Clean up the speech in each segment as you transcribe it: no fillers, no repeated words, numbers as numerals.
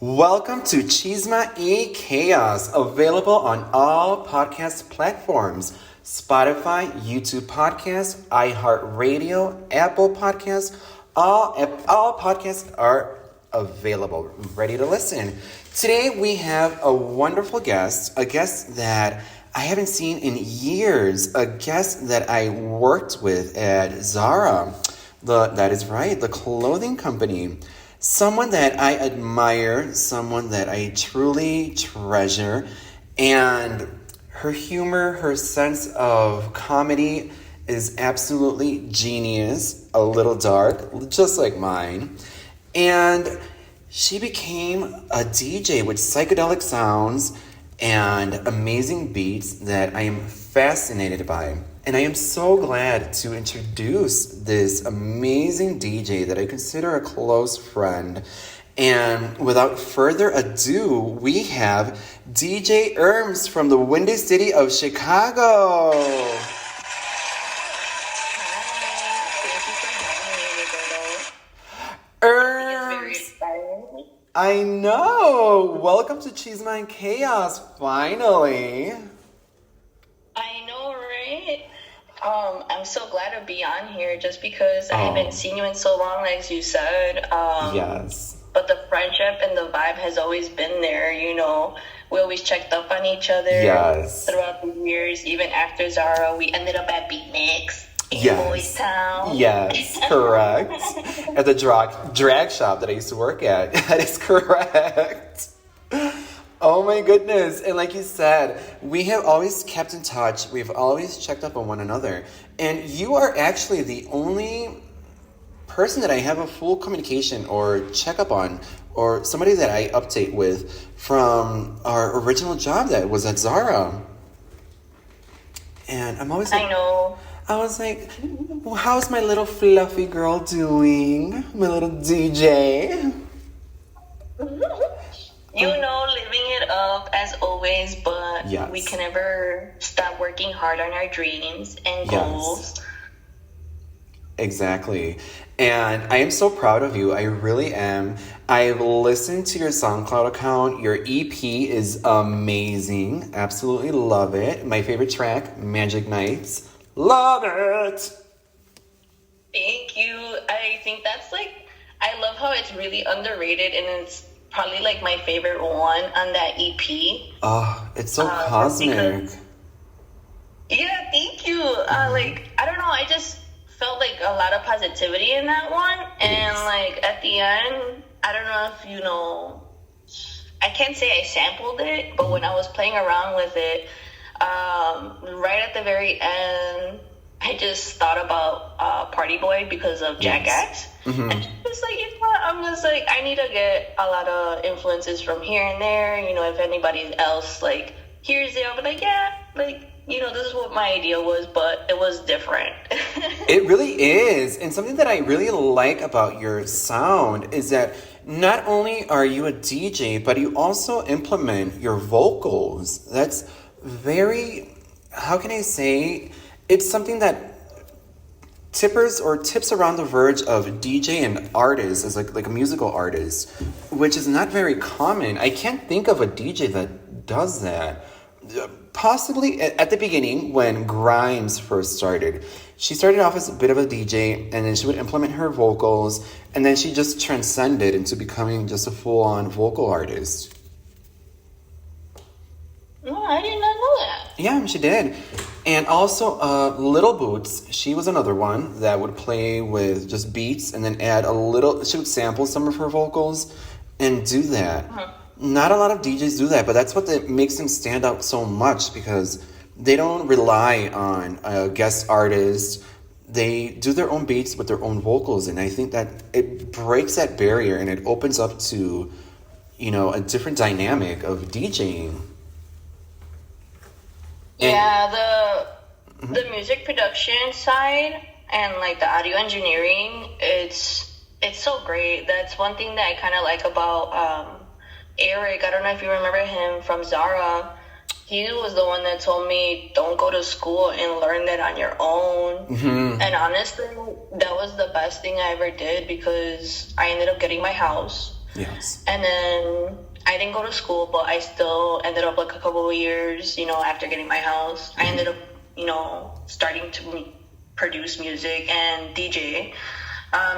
Welcome to Chisma y Chaos, available on all podcast platforms: Spotify, YouTube Podcasts, iHeartRadio, Apple Podcasts. All podcasts are available, ready to listen. Today we have a wonderful guest, a guest that I haven't seen in years, a guest that I worked with at Zara. That is right, the clothing company. Someone that I admire, someone that I truly treasure, and her humor, her sense of comedy is absolutely genius, a little dark, just like mine. And she became a DJ with psychedelic sounds and amazing beats that I am fascinated by. And I am so glad to introduce this amazing DJ that I consider a close friend. And without further ado, we have DJ Ermmz from the Windy City of Chicago. Ermmz, I know. Welcome to Chisma and Chaos, finally. I know, right? I'm so glad to be on here just because I haven't seen you in so long, as you said. Yes. But the friendship and the vibe has always been there, you know. We always checked up on each other throughout the years. Even after Zara, we ended up at Beatniks in Boys Town. Yes, correct. At the drag shop that I used to work at. That is correct. Oh my goodness. And like you said, we have always kept in touch. We've always checked up on one another. And you are actually the only person that I have a full communication or checkup on, or somebody that I update with from our original job that was at Zara. And I'm always like, I was like, how's my little fluffy girl doing? My little DJ? You know, living it up as always, but we can never stop working hard on our dreams and goals. Exactly. And I am so proud of you. I really am. I've listened to your SoundCloud account. Your EP is amazing. Absolutely love it. My favorite track, Magic Nights. Love it. Thank you. I think that's I love how it's really underrated, and it's probably my favorite one on that EP. Oh, it's so cosmic. Yeah, thank you. I don't know, I just felt a lot of positivity in that one. And at the end, I don't know if you know, I can't say I sampled it, but when I was playing around with it, right at the very end, I just thought about Party Boy because of Jackass. Mm-hmm. And just I'm just I need to get a lot of influences from here and there. You know, if anybody else hears it, I'll be this is what my idea was, but it was different. It really is. And something that I really like about your sound is that not only are you a DJ, but you also implement your vocals. That's very, how can I say, it's something that tips around the verge of DJ and artist as like a musical artist, which is not very common. I can't think of a DJ that does that. Possibly at the beginning when Grimes first started. She started off as a bit of a DJ, and then she would implement her vocals, and then she just transcended into becoming just a full-on vocal artist. No, I did not know that. Yeah, she did. And also, Little Boots, she was another one that would play with just beats and then add a little, she would sample some of her vocals and do that. Uh-huh. Not a lot of DJs do that, but that's what makes them stand out so much, because they don't rely on a guest artist. They do their own beats with their own vocals, and I think that it breaks that barrier and it opens up to, a different dynamic of DJing. The music production side and the audio engineering, it's so great. That's one thing that I kind of like about Eric. I don't know if you remember him from Zara. He was the one that told me, don't go to school and learn that on your own. Mm-hmm. And honestly, that was the best thing I ever did, because I ended up getting my house. Yes. And then I didn't go to school, but I still ended up like a couple of years, after getting my house. I ended up, starting to produce music and DJ.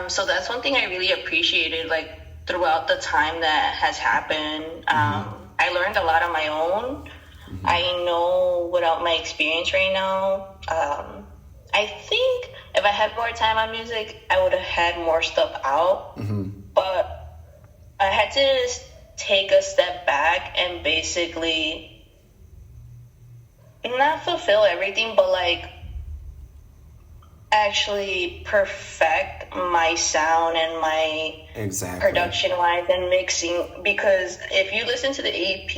So that's one thing I really appreciated, like, throughout the time that has happened. I learned a lot on my own. I know without my experience right now, I think if I had more time on music, I would have had more stuff out. But I had to take a step back and basically not fulfill everything, but like actually perfect my sound and my production wise and mixing. Because if you listen to the EP,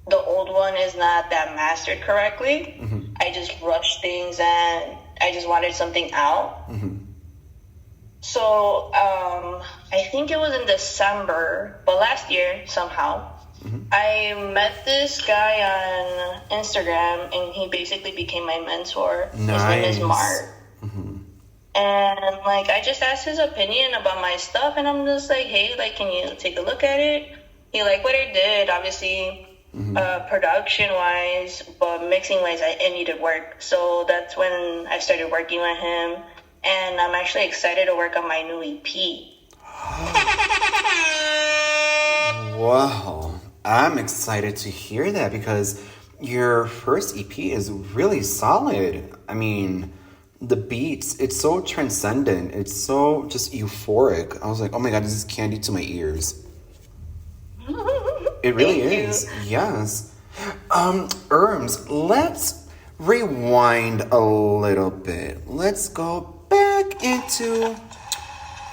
the old one is not that mastered correctly. I just rushed things and I just wanted something out. So I think it was in December, but last year somehow, I met this guy on Instagram and he basically became my mentor. Nice. His name is Mark. And like I just asked his opinion about my stuff and I'm just like, hey, like, can you take a look at it? He liked what I did, obviously. Production wise, but mixing wise, I needed work. So that's when I started working with him, and I'm actually excited to work on my new EP. Wow, I'm excited to hear that because your first EP is really solid. I mean, the beats, it's so transcendent. It's so just euphoric. I was like, oh my God, this is candy to my ears. It really is. Yes. Ermmz, let's rewind a little bit. Let's go back into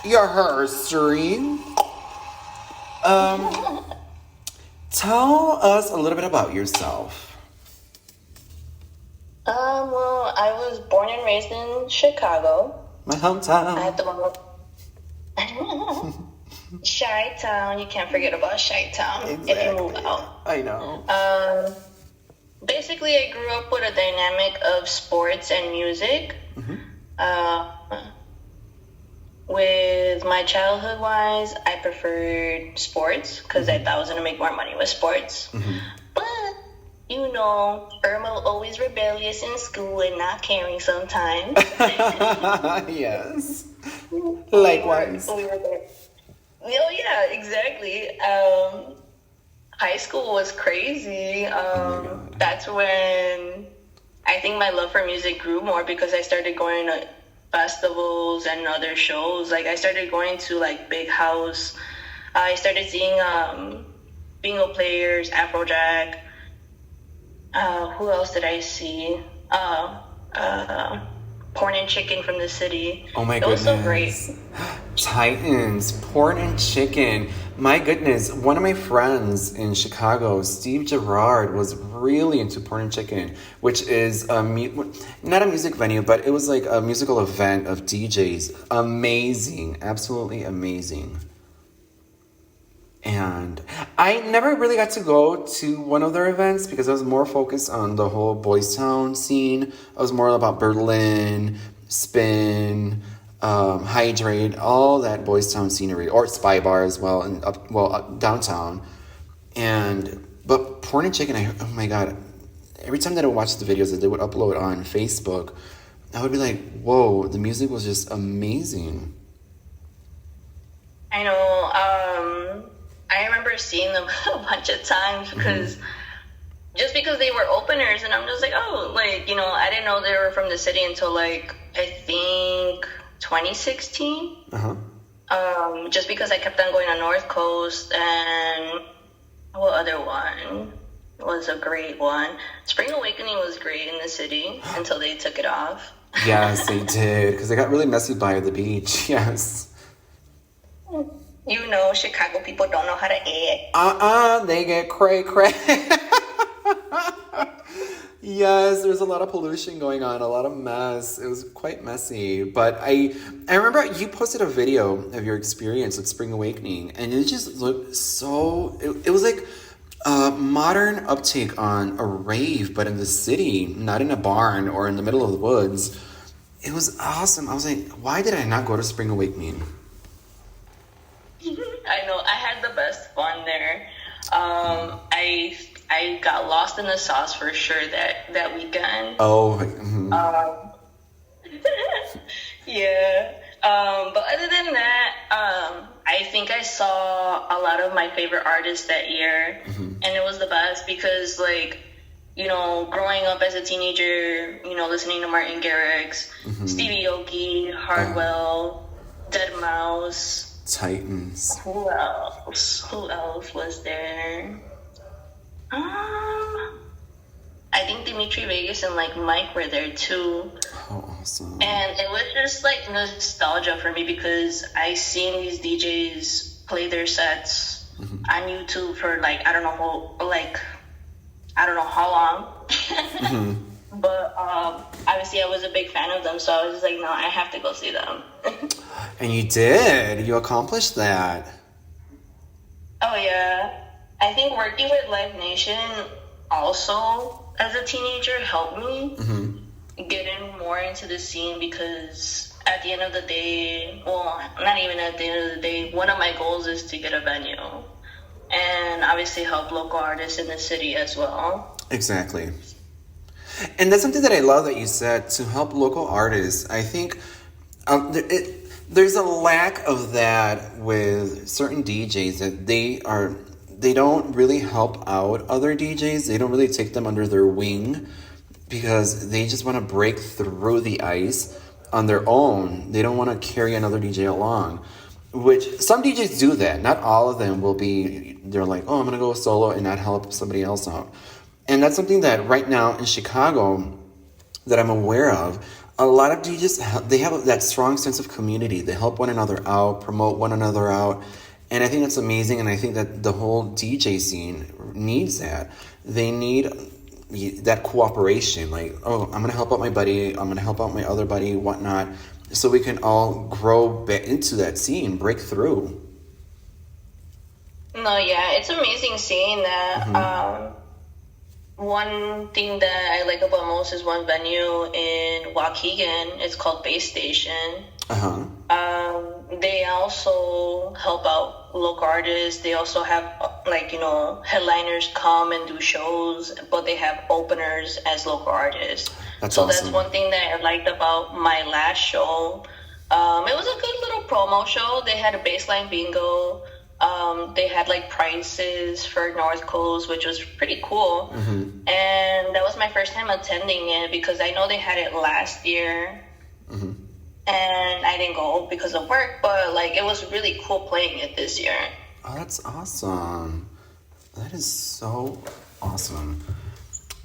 your history. Tell us a little bit about yourself. Well, I was born and raised in Chicago. My hometown. I had the Chi-Town, you can't forget about Chi-Town. Exactly. If you move out. I know. Basically, I grew up with a dynamic of sports and music. With my childhood-wise, I preferred sports because I thought I was going to make more money with sports. But, Irma always rebellious in school and not caring sometimes. Yes. Likewise. Oh yeah, exactly. High school was crazy. That's when I think my love for music grew more because I started going to festivals and other shows. Like I started going to like Big House. I started seeing bingo players, Afrojack. Who else did I see? Porn and Chicken from the City. Oh my goodness. It was so great. Titans, Porn and Chicken. My goodness, one of my friends in Chicago, Steve Gerard, was really into Porn and Chicken, which is not a music venue, but it was like a musical event of DJs. Amazing, absolutely amazing. And I never really got to go to one of their events because I was more focused on the whole Boys Town scene. I was more about Berlin, Spin, Hydrate, all that Boys Town scenery, or Spy Bar as well, and downtown. But Porn and Chicken, oh my God, every time that I would watch the videos that they would upload on Facebook, I would be like, whoa, the music was just amazing. I know. I remember seeing them a bunch of times because they were openers, and I'm just like, oh, like, I didn't know they were from the city until like I think 2016. Just because I kept on going on North Coast, and what other one was a great one? Spring Awakening was great in the city until they took it off. Yes, they did, because they got really messy by the beach. Yes. Chicago people don't know how to act. They get cray. Yes, there's a lot of pollution going on, a lot of mess. It was quite messy. But I remember you posted a video of your experience with Spring Awakening, and it just looked so... It was like a modern uptake on a rave, but in the city, not in a barn or in the middle of the woods. It was awesome. I was like, why did I not go to Spring Awakening? I know. I had the best fun there. I got lost in the sauce for sure that weekend. Oh. Yeah. But other than that, I think I saw a lot of my favorite artists that year, and it was the best because, like, you know, growing up as a teenager, you know, listening to Martin Garrix, Stevie Aoki, Hardwell, Deadmau5, Titans. Who else? Who else was there? I think Dimitri Vegas and like Mike were there too. Oh, awesome. And it was just like nostalgia for me because I seen these DJs play their sets on YouTube for like I don't know how long. But obviously I was a big fan of them, so I was just like, no, I have to go see them. And you did. You accomplished that. Oh yeah. I think working with Live Nation also as a teenager helped me get in more into the scene because at the end of the day, well, not even at the end of the day, one of my goals is to get a venue and obviously help local artists in the city as well. Exactly. And that's something that I love that you said, to help local artists. I think there's a lack of that with certain DJs, that they don't really help out other DJs. They don't really take them under their wing because they just want to break through the ice on their own. They don't want to carry another DJ along, which some DJs do that. Not all of them will be, they're like, oh, I'm going to go solo and not help somebody else out. And that's something that right now in Chicago that I'm aware of, a lot of DJs, they have that strong sense of community. They help one another out, promote one another out. And I think that's amazing, and I think that the whole DJ scene needs that. They need that cooperation, like, oh, I'm going to help out my buddy, I'm going to help out my other buddy, whatnot, so we can all grow into that scene, break through. No, yeah, it's amazing seeing that. One thing that I like about most is one venue in Waukegan. It's called Base Station. They also help out local artists. They also have, like, you know, headliners come and do shows, but they have openers as local artists. That's awesome. That's one thing that I liked about my last show. It was a good little promo show. They had a baseline bingo. They had like prizes for North Coast, which was pretty cool. And that was my first time attending it because I know they had it last year. And I didn't go because of work, but like it was really cool playing it this year. Oh, that's awesome. That is so awesome.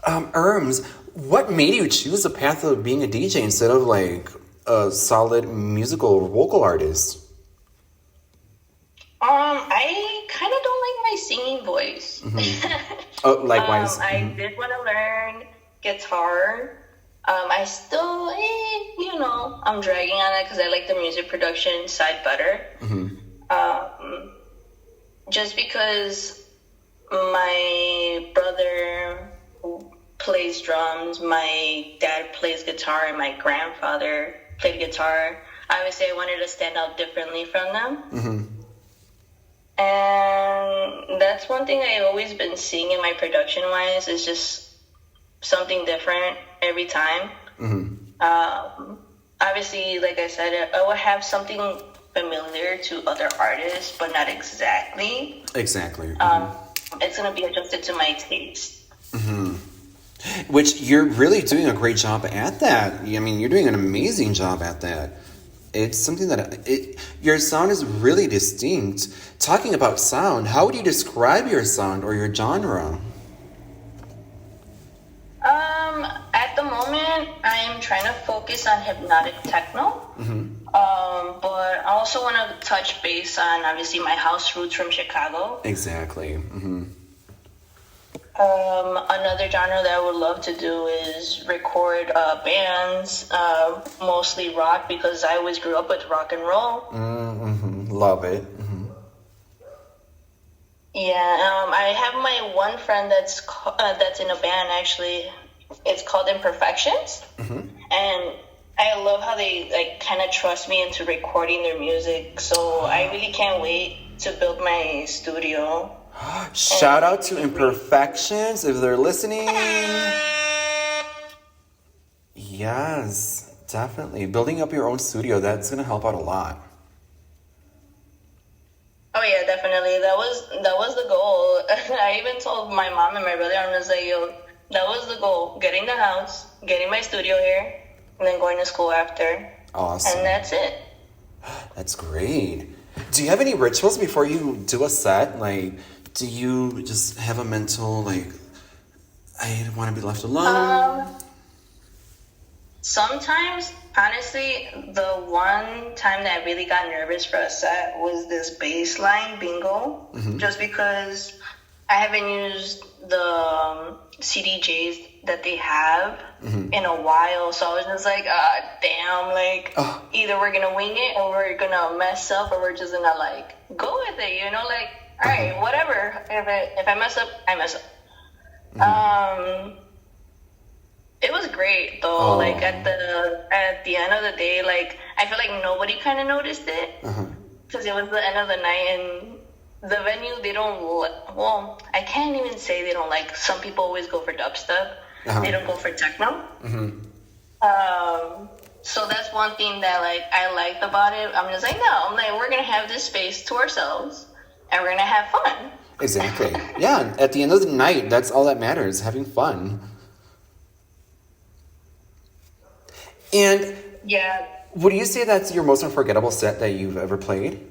Ermmz, what made you choose the path of being a DJ instead of like a solid musical or vocal artist? I kind of don't like my singing voice. Oh, likewise. I did want to learn guitar. I still, you know, I'm dragging on that because I like the music production side better. Just because my brother plays drums, my dad plays guitar, and my grandfather played guitar. Obviously, I wanted to stand out differently from them. And that's one thing I've always been seeing in my production-wise is just something different every time. Obviously, like I said, I will have something familiar to other artists, but not exactly. Exactly. It's going to be adjusted to my taste. Which you're really doing a great job at that. I mean, you're doing an amazing job at that. It's something that your sound is really distinct. Talking about sound, how would you describe your sound or your genre? At the moment, I am trying to focus on hypnotic techno. But I also want to touch base on, obviously, my house roots from Chicago. Exactly. Another genre that I would love to do is record bands, mostly rock, because I always grew up with rock and roll. Love it. Yeah, I have my one friend that's in a band, actually. It's called Imperfections. And I love how they like kind of trust me into recording their music. So I really can't wait to build my studio. Shout out to Imperfections if they're listening. Yes, definitely. Building up your own studio, that's going to help out a lot. Oh yeah, definitely. That was the goal. I even told my mom and my brother, I was like, yo, that was the goal. Getting the house, getting my studio here, and then going to school after. Awesome. And that's it. That's great. Do you have any rituals before you do a set? Like, do you just have a mental, like, I don't want to be left alone? Sometimes, honestly, the one time that I really got nervous for a set was this baseline bingo. Just because I haven't used the CDJs that they have in a while. So I was just like, damn, like, either we're going to wing it or we're going to mess up or we're just going to, like, go with it, you know? Like, all right, whatever. If I mess up, I mess up. It was great though. Like at the end of the day, like I feel like nobody kind of noticed it because it was the end of the night and the venue. They don't. Well, I can't even say they don't like. Some people always go for dubstep. They don't go for techno. So that's one thing that like I liked about it. I'm just like, no, I'm like we're gonna have this space to ourselves and we're gonna have fun. Exactly. Yeah. At the end of the night, that's all that matters. Having fun. And yeah, would you say that's your most unforgettable set that you've ever played?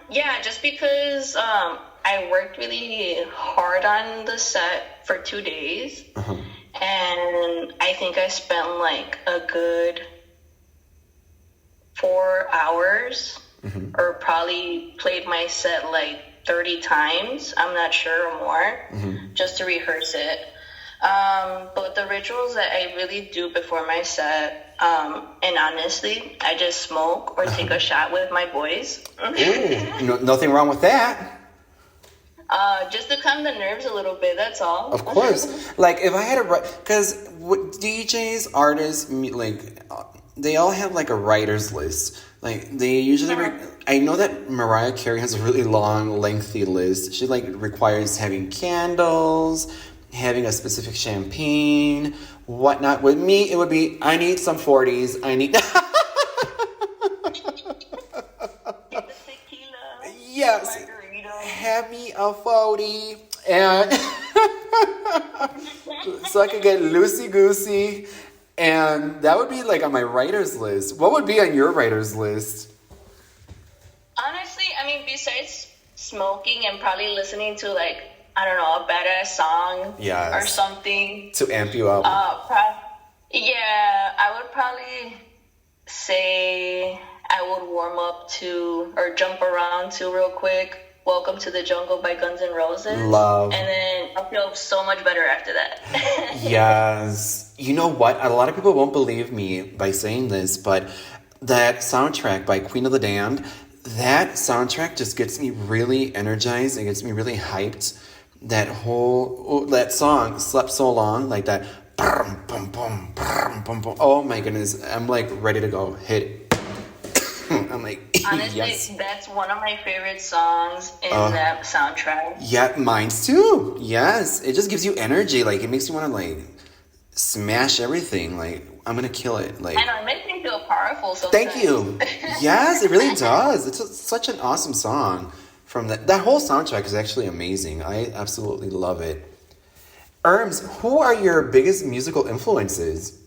Yeah, just because I worked really hard on the set for 2 days, and I think I spent like a good 4 hours, or probably played my set like 30 times. I'm not sure or more, just to rehearse it. But the rituals that I really do before my set, and honestly, I just smoke or take a shot with my boys. Ooh, nothing wrong with that. Just to calm the nerves a little bit, that's all. Of course. Like, if I had because DJs, artists, like, they all have, like, a writer's list. Like, they usually, I know that Mariah Carey has a really long, lengthy list. She, like, requires having candles, having a specific champagne, whatnot. With me, it would be, I need some 40s. I need... Yes. Have me a 40. And so I could get loosey-goosey. And that would be, like, on my writer's list. What would be on your writer's list? Honestly, I mean, besides smoking and probably listening to, like, I don't know, a badass song or something. To amp you up. Yeah, I would probably say I would warm up to, or jump around to real quick, Welcome to the Jungle by Guns N' Roses. Love. And then I'll feel so much better after that. Yes. You know what? A lot of people won't believe me by saying this, but that soundtrack by Queen of the Damned, that soundtrack just gets me really energized. It gets me really hyped. That song, Slept So Long, like that. Oh my goodness. I'm like ready to go. Hit it. I'm like, honestly, yes. That's one of my favorite songs in that soundtrack. Yeah, mine's too. Yes. It just gives you energy. Like, it makes you want to, like, smash everything. Like, I'm going to kill it. Like, I know, it makes me feel powerful sometimes. Thank you. Yes, it really does. It's such an awesome song. From that whole soundtrack is actually amazing. I absolutely love it. Ermmz, who are your biggest musical influences?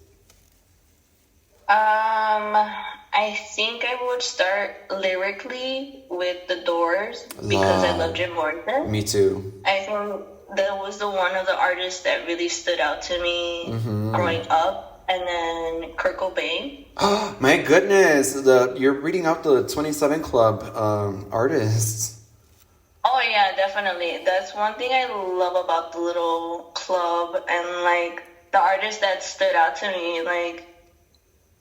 I think I would start lyrically with The Doors because I love Jim Morrison. Me too. I think that was one of the artists that really stood out to me growing up. And then Kurt Cobain. Oh my goodness! You're reading out the 27 Club artists. Oh yeah, definitely. That's one thing I love about the little club and like the artists that stood out to me. Like,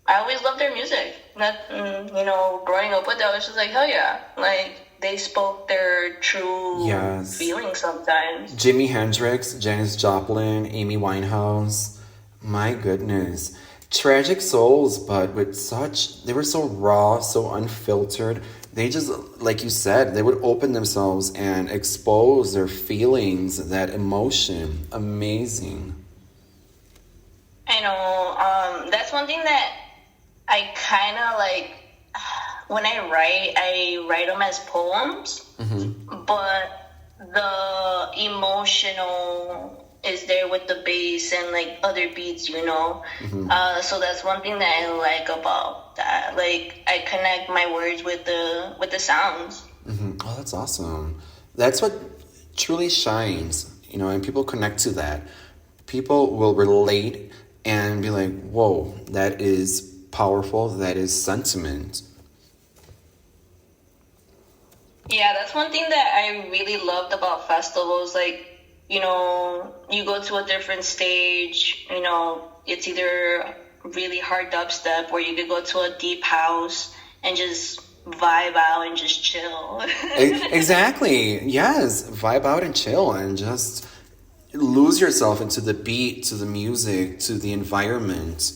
I always loved their music. Growing up with them, I was just like, hell yeah. Like, they spoke their true feelings sometimes. Jimi Hendrix, Janis Joplin, Amy Winehouse. My goodness. Tragic souls, but they were so raw, so unfiltered. they just, like you said, they would open themselves and expose their feelings, that emotion. Amazing. I know. That's one thing that I kind of like. When I write them as poems, but the emotional is there with the bass and like other beats, you know. So that's one thing that I like about that. Like I connect my words with the sounds. Oh, that's awesome. That's what truly shines, you know, and people connect to that. People will relate and be like, whoa, that is powerful, that is sentiment. Yeah, that's one thing that I really loved about festivals. Like, you know, you go to a different stage, you know, it's either really hard dubstep or you could go to a deep house and just vibe out and just chill. Exactly. Yes. Vibe out and chill and just lose yourself into the beat, to the music, to the environment.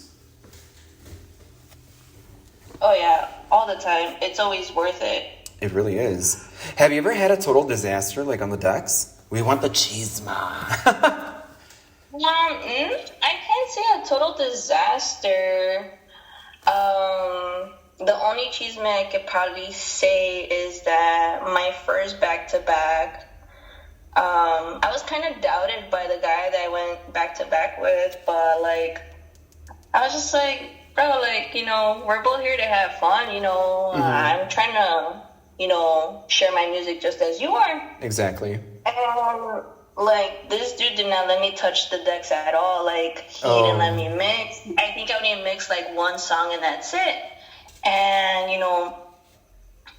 Oh, yeah. All the time. It's always worth it. It really is. Have you ever had a total disaster, like on the decks? We want the chisma. I can't say a total disaster. The only chisme I could probably say is that my first back-to-back, I was kind of doubted by the guy that I went back-to-back with, but, like, I was just like, bro, like, you know, we're both here to have fun, you know. I'm trying to, you know, share my music just as you are. Exactly. And, like, this dude did not let me touch the decks at all. Like, he didn't let me mix. I think I only mixed, like, one song and that's it. And, you know,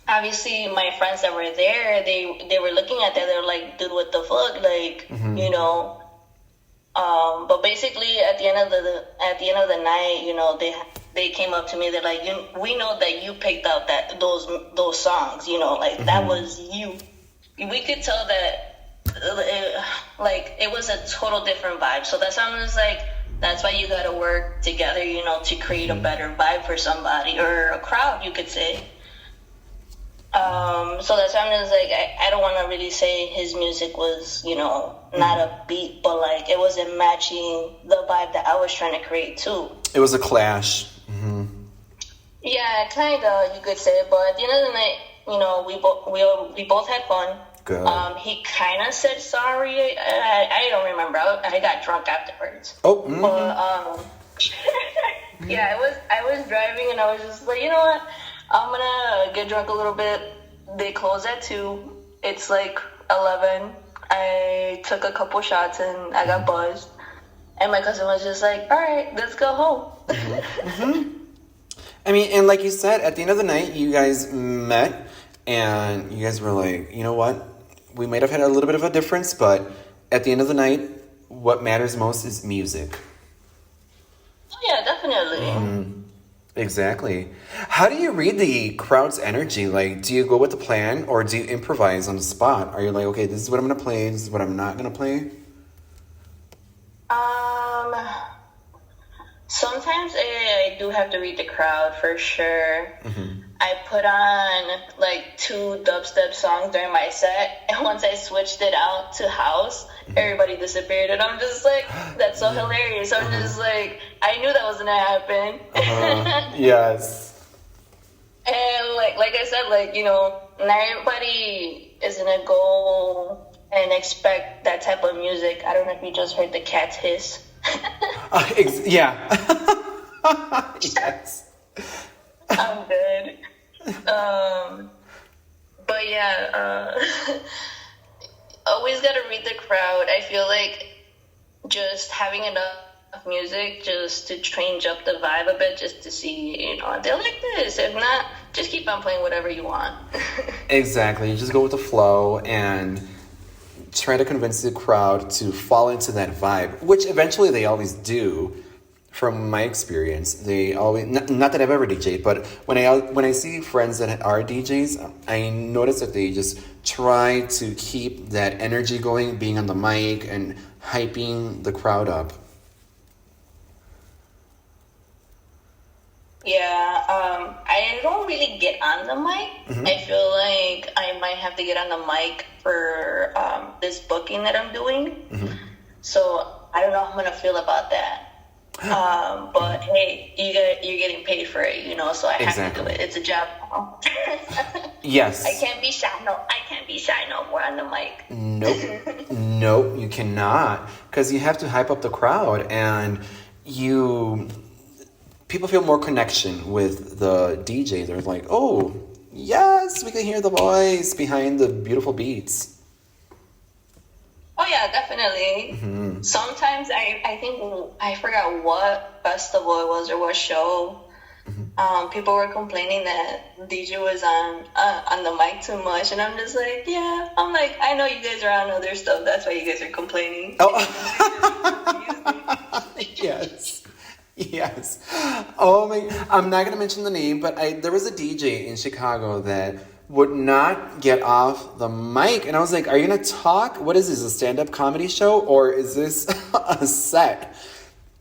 obviously my friends that were there, they were looking at that. They were like, dude, what the fuck? Like, you know. But basically, at the end of the night, you know, they came up to me. They're like, we know that you picked out those songs. You know, like that was you. We could tell that, it was a total different vibe. So that song was like, that's why you gotta work together, you know, to create a better vibe for somebody or a crowd, you could say. So that's why I'm just like, I don't want to really say his music was, you know, not a beat, but like it wasn't matching the vibe that I was trying to create too. It was a clash. Yeah, kind of, you could say. But at the end of the night, you know, we both had fun. Good. He kind of said sorry. I don't remember. I got drunk afterwards. Oh. But yeah, I was driving and I was just like, you know what? I'm gonna get drunk a little bit. They close at 2. It's like 11. I took a couple shots and I got buzzed. And my cousin was just like, all right, let's go home. I mean, and like you said, at the end of the night, you guys met and you guys were like, you know what? We might have had a little bit of a difference, but at the end of the night, what matters most is music. Oh, yeah, definitely. Exactly. How do you read the crowd's energy? Like, do you go with the plan or do you improvise on the spot? Are you like, okay, this is what I'm going to play, this is what I'm not going to play? Sometimes I do have to read the crowd for sure. I put on like 2 dubstep songs during my set, and once I switched it out to house, everybody disappeared, and I'm just like, that's so hilarious. I'm just like, I knew that was gonna happen. Yes. And like I said, like, you know, not everybody is gonna go and expect that type of music. I don't know if you just heard the cats hiss. Yeah. Yes. I'm good. But yeah, always gotta read the crowd. I feel like just having enough music just to change up the vibe a bit, just to see, you know, they're like this. If not, just keep on playing whatever you want. Exactly. You just go with the flow and try to convince the crowd to fall into that vibe, which eventually they always do. From my experience, they always, not that I've ever DJed, but when I see friends that are DJs, I notice that they just try to keep that energy going, being on the mic and hyping the crowd up. Yeah, I don't really get on the mic. I feel like I might have to get on the mic for this booking that I'm doing. So I don't know how I'm gonna feel about that. But hey, you're getting paid for it, so I have to do it. It's a job now. Yes. I can't be shy. No, I can't be shy no more on the mic. Nope. Nope, you cannot. Because you have to hype up the crowd, and people feel more connection with the DJ. They're like, oh, yes, we can hear the voice behind the beautiful beats. Oh, yeah, definitely. Sometimes I think, I forgot what festival it was or what show. People were complaining that DJ was on the mic too much. And I'm just like, yeah. I'm like, I know you guys are on other stuff. That's why you guys are complaining. Oh, yes. Yes. Oh my! I'm not gonna mention the name, but there was a DJ in Chicago that would not get off the mic, and I was like, "Are you gonna talk? What is this? A stand-up comedy show, or is this a set?"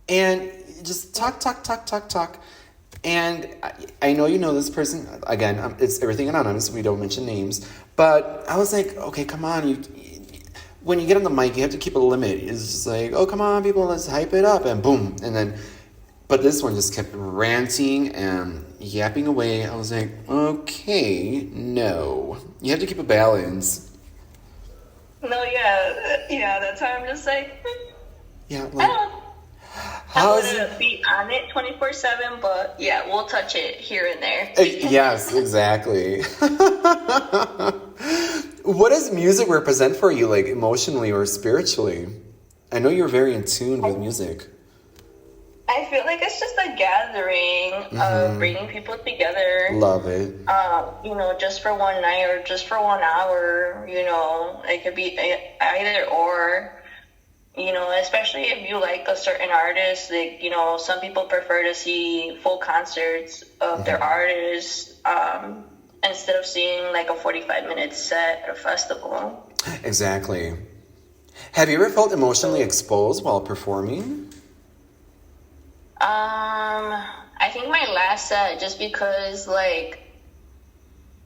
And just talk. And I know you know this person. Again, it's everything anonymous. We don't mention names. But I was like, okay, come on. When you get on the mic, you have to keep a limit. It's just like, oh, come on, people, let's hype it up, and boom, and then. But this one just kept ranting and yapping away. I was like, okay, no. You have to keep a balance. No, yeah, that's why I'm just like, yeah, like, I wouldn't be on it 24/7, but yeah, we'll touch it here and there. Yes, exactly. What does music represent for you, like emotionally or spiritually? I know you're very in tune with music. I feel like it's just a gathering of bringing people together. Love it. Just for one night or just for 1 hour, it could be either or, especially if you like a certain artist. Like, some people prefer to see full concerts of their artists instead of seeing like a 45-minute set at a festival. Exactly. Have you ever felt emotionally exposed while performing? I think my last set, just because like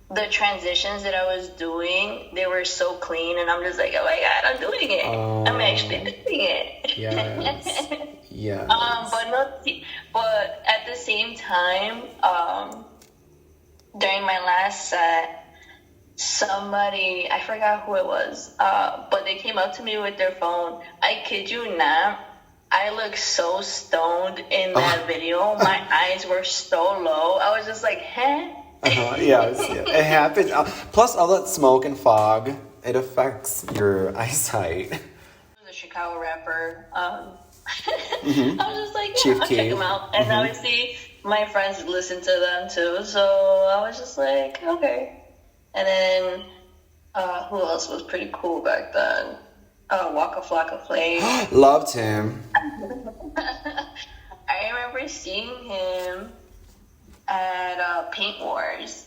the transitions that I was doing, they were so clean, and I'm just like, oh my god, I'm doing it. I'm actually doing it. Yes. Yes. But at the same time, during my last set, somebody, I forgot who it was, but they came up to me with their phone. I kid you not. I looked so stoned in that video. My eyes were so low. I was just like, huh? Yes, it happens. Plus, all that smoke and fog, it affects your eyesight. The Chicago rapper. I was just like, yeah, I'll check him out. And obviously, my friends listen to them too. So I was just like, okay. And then, who else was pretty cool back then? Waka Flocka Flame. Loved him. I remember seeing him at Paint Wars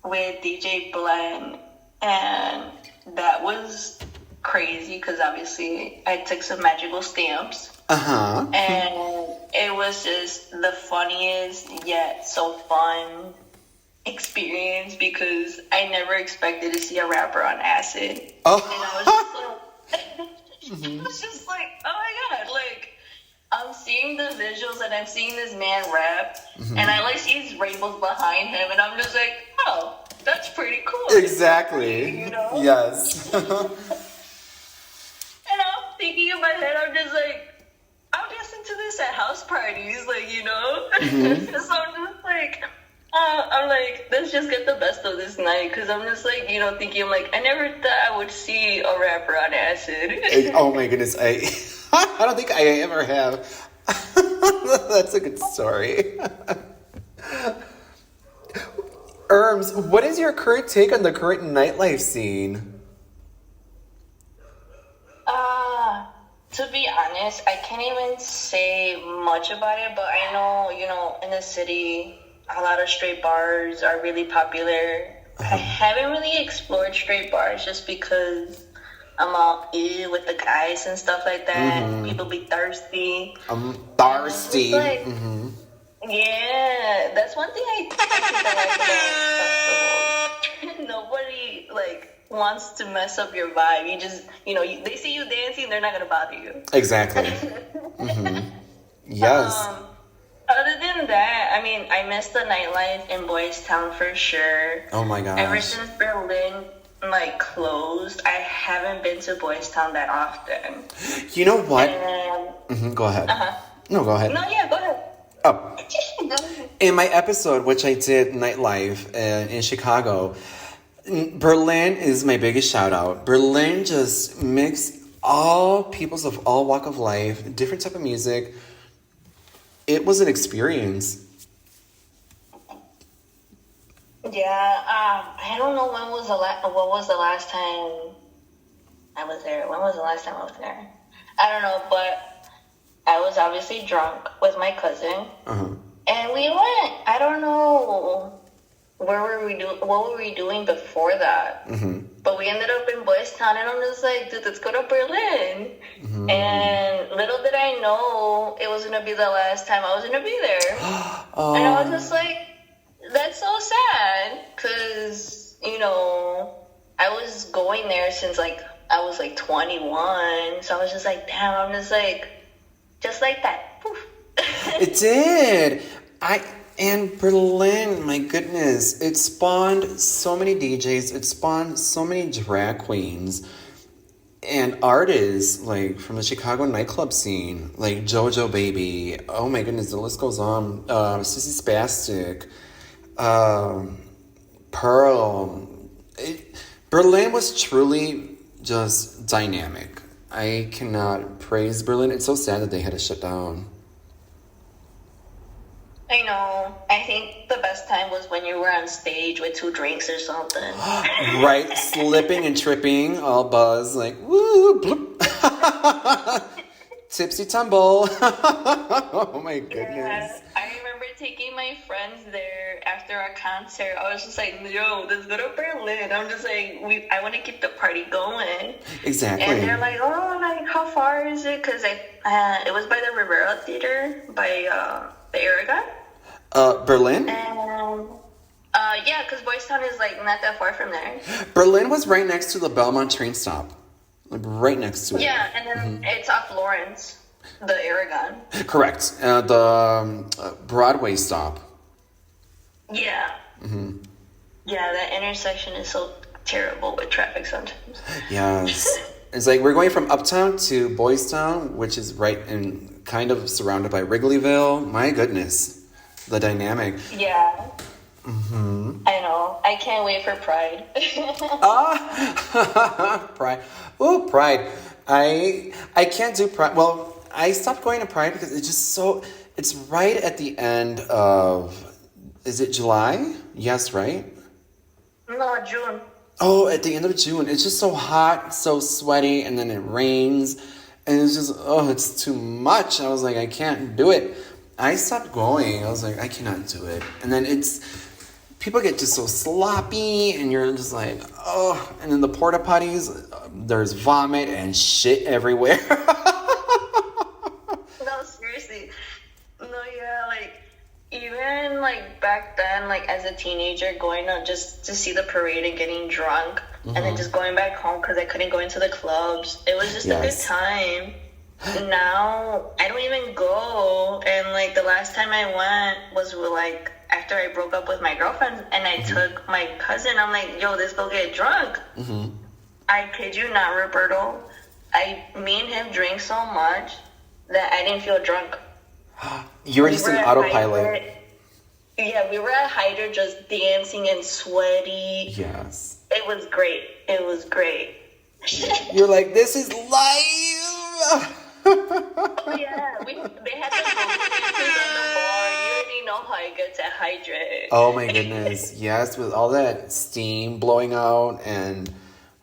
with DJ Blend, and that was crazy because obviously I took some magical stamps. And it was just the funniest yet so fun experience because I never expected to see a rapper on acid. And I was just like, it was just like, oh my god, like I'm seeing the visuals and I'm seeing this man rap and I like see his rainbows behind him and I'm just like, oh, that's pretty cool. Exactly. Yes. And I'm thinking in my head, I'm just like, I'm listening to this at house parties, like, so I'm just like, I'm like, let's just get the best of this night, because I'm just like, thinking, I'm like, I never thought I would see a rapper on acid. Oh my goodness, I don't think I ever have. That's a good story. Ermmz, what is your current take on the current nightlife scene? To be honest, I can't even say much about it, but I know, in the city, a lot of straight bars are really popular. I haven't really explored straight bars just because I'm all with the guys and stuff like that. People be thirsty. Thirsty. Yeah, that's one thing I think I like about festivals. Nobody like wants to mess up your vibe. You just, they see you dancing, they're not gonna bother you. Exactly. Yes. Other than that, I mean, I miss the nightlife in Boys Town for sure. Oh my gosh. Ever since Berlin like closed, I haven't been to Boys Town that often. You know what? Go ahead. No, go ahead. No, yeah, go ahead. Oh. In my episode, which I did nightlife in Chicago, Berlin is my biggest shout out. Berlin just mixed all peoples of all walk of life, different type of music. It was an experience. Yeah, I don't know what was the last time I was there. When was the last time I was there? I don't know, but I was obviously drunk with my cousin, and we went. I don't know what were we doing before that, but we ended up in Boys Town, and I'm just like, dude, let's go to Berlin. And little did I know it was gonna be the last time I was gonna be there, and I was just like, that's so sad, because I was going there since like I was like 21, so I was just like, damn, I'm just like. Just like that. Poof. It did. And Berlin, my goodness, it spawned so many DJs. It spawned so many drag queens and artists, like from the Chicago nightclub scene, like JoJo Baby. Oh my goodness, the list goes on. Sissy Spastic, Pearl. Berlin was truly just dynamic. I cannot praise Berlin. It's so sad that they had to shut down. I know. I think the best time was when you were on stage with 2 drinks or something. Right, slipping and tripping, all buzz, like, woo, bloop. Tipsy tumble. Oh my goodness. Yeah, I remember taking my friends there after our concert. I was just like, yo, let's go to Berlin. I'm just like, I want to keep the party going. Exactly. And they're like, oh, like, how far is it? Because it was by the Rivera Theater, by the Aragon. Berlin? And, yeah, because Boys Town is, like, not that far from there. Berlin was right next to the Belmont train stop. Like, right next to it. Yeah, and then it's off Lawrence, the Aragon. Correct. The Broadway stop. Yeah. Yeah, that intersection is so terrible with traffic sometimes. Yes. It's like we're going from Uptown to Boys Town, which is right in kind of surrounded by Wrigleyville. My goodness, the dynamic. Yeah. I know. I can't wait for Pride. Pride. Oh, Pride. I can't do Pride. Well, I stopped going to Pride because it's just so. It's right at the end of. Is it July? Yes, right? No, June. Oh, at the end of June. It's just so hot, so sweaty, and then it rains. And it's just, it's too much. I was like, I can't do it. I stopped going. I was like, I cannot do it. And then people get just so sloppy, and you're just like, oh. And then the porta potties, there's vomit and shit everywhere. No, seriously. No, yeah, like, even, like, back then, like, as a teenager, going out just to see the parade and getting drunk, and then just going back home because I couldn't go into the clubs. It was just a good time. Now, I don't even go, and, like, the last time I went was, like, after I broke up with my girlfriend, and I took my cousin. I'm like, yo, let's go get drunk. I kid you not, Roberto. Me and him drank so much that I didn't feel drunk. You were just an autopilot. Yeah, we were at Hyder just dancing and sweaty. Yes. It was great. It was great. You're like, this is live. Oh, yeah. They had the dancers on the bar. You already know how it gets at Hydrate. Oh, my goodness. Yes, with all that steam blowing out and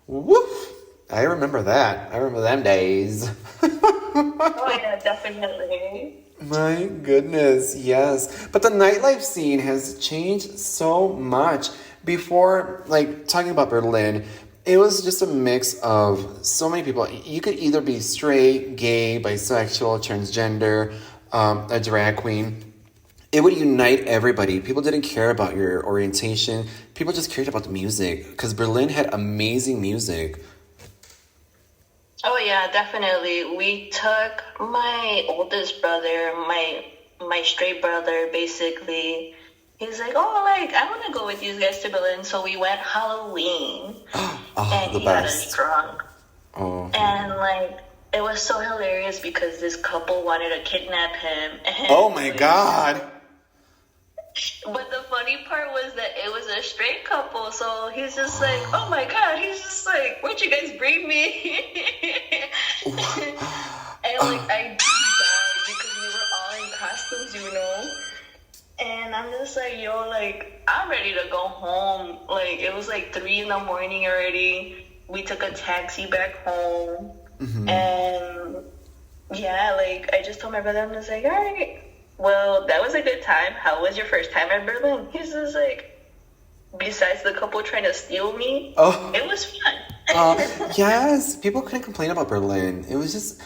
woof. I remember that. I remember them days. Oh, yeah, definitely. My goodness, yes. But the nightlife scene has changed so much. Before, like, talking about Berlin, it was just a mix of so many people. You could either be straight, gay, bisexual, transgender, a drag queen. it would unite everybody. People didn't care about your orientation. People just cared about the music because Berlin had amazing music. Oh yeah, definitely. We took my oldest brother, my straight brother, basically. He's like, oh, like I want to go with you guys to Berlin, so we went Halloween, and The he got us best. drunk, Oh. and like it was so hilarious because this couple wanted to kidnap him. And Oh my God. But the funny part was that it was a straight couple, so he's just like, oh my God, he's just like, where'd you guys bring me? And like I died because we were all in costumes, you know. And I'm just like, yo, like I'm ready to go home. Like it was like 3 a.m. already. We took a taxi back home, and yeah, like I just told my brother, I'm just like, all right. Well, that was a good time. How was your first time at Berlin? He's just like, besides the couple trying to steal me, it was fun. Yes, people couldn't complain about Berlin. It was